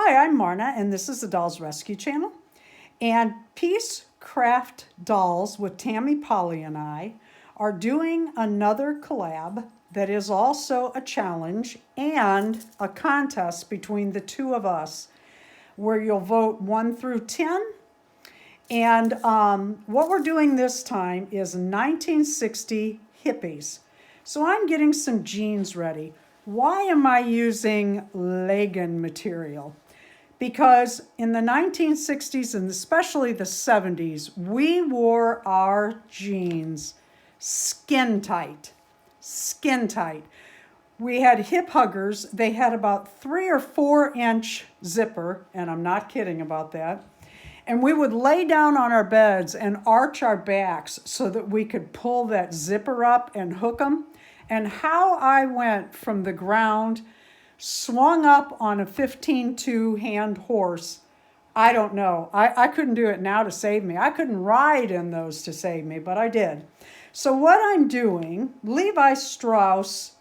Hi, I'm Marna, and this is the Dolls Rescue Channel. And Peace Craft Dolls with Tammy Powley and I are doing another collab that is also a challenge and a contest between the two of us, where you'll vote 1 through 10. And what we're doing this time is 1960 hippies. So I'm getting some jeans ready. Why am I using legging material? Because in the 1960s and especially the 70s, we wore our jeans skin tight, skin tight. We had hip huggers. They had about 3 or 4 inch zipper, and I'm not kidding about that. And we would lay down on our beds and arch our backs so that we could pull that zipper up and hook them. And how I went from the ground, swung up on a 15-2 hand horse, I don't know. I couldn't do it now to save me. I couldn't ride in those to save me, but I did. So what I'm doing, Levi Strauss,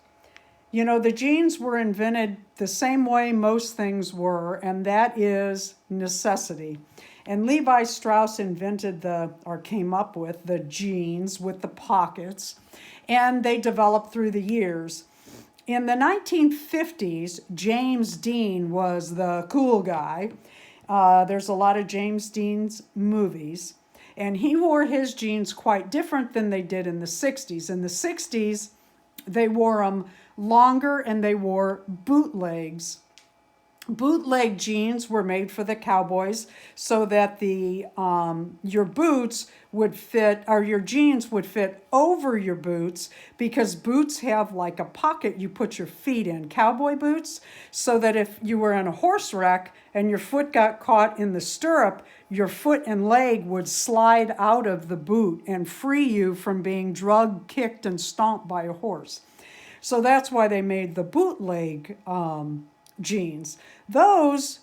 you know, the jeans were invented the same way most things were, and that is necessity. And Levi Strauss invented came up with the jeans with the pockets, and they developed through the years. In the 1950s, James Dean was the cool guy. There's a lot of James Dean's movies, and he wore his jeans quite different than they did in the 60s. In the 60s, they wore them longer and they wore bootlegs. Bootleg jeans were made for the cowboys so that your boots would fit, or your jeans would fit over your boots, because boots have like a pocket you put your feet in, cowboy boots, so that if you were in a horse wreck and your foot got caught in the stirrup, your foot and leg would slide out of the boot and free you from being drugged, kicked, and stomped by a horse. So that's why they made the bootleg jeans. Those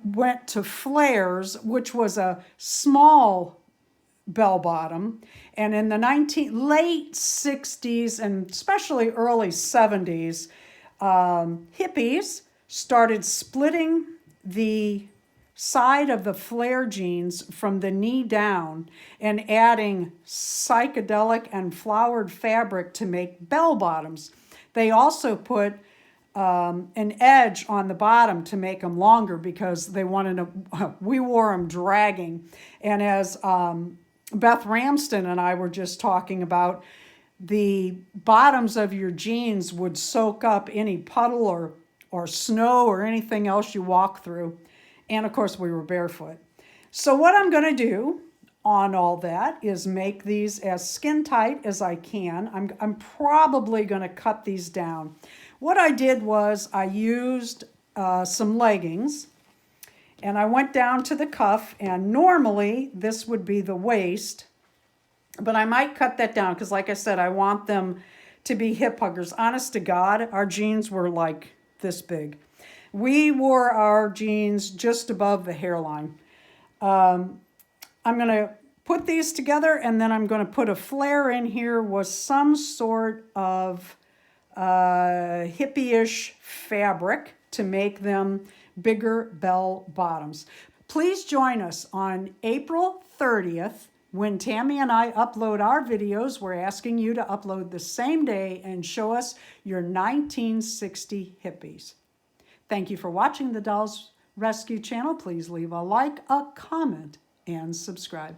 went to flares, which was a small bell bottom. And in the late 60s and especially early 70s, hippies started splitting the side of the flare jeans from the knee down and adding psychedelic and flowered fabric to make bell bottoms. They also put an edge on the bottom to make them longer, because they wanted to, we wore them dragging. And as Beth Ramston and I were just talking about, the bottoms of your jeans would soak up any puddle or snow or anything else you walk through. And of course, we were barefoot. So what I'm going to do on all that is make these as skin tight as I can. I'm probably going to cut these down. What I did was I used some leggings, and I went down to the cuff, and normally this would be the waist, but I might cut that down because, like I said, I want them to be hip huggers. Honest to God, our jeans were like this big. We wore our jeans just above the hairline. I'm going to put these together, and then I'm going to put a flare in here with some sort of hippie-ish fabric to make them bigger bell bottoms. Please join us on April 30th when Tammy and I upload our videos. We're asking you to upload the same day and show us your 1960 hippies. Thank you for watching the Dolls Rescue Channel. Please leave a like, a comment, and subscribe.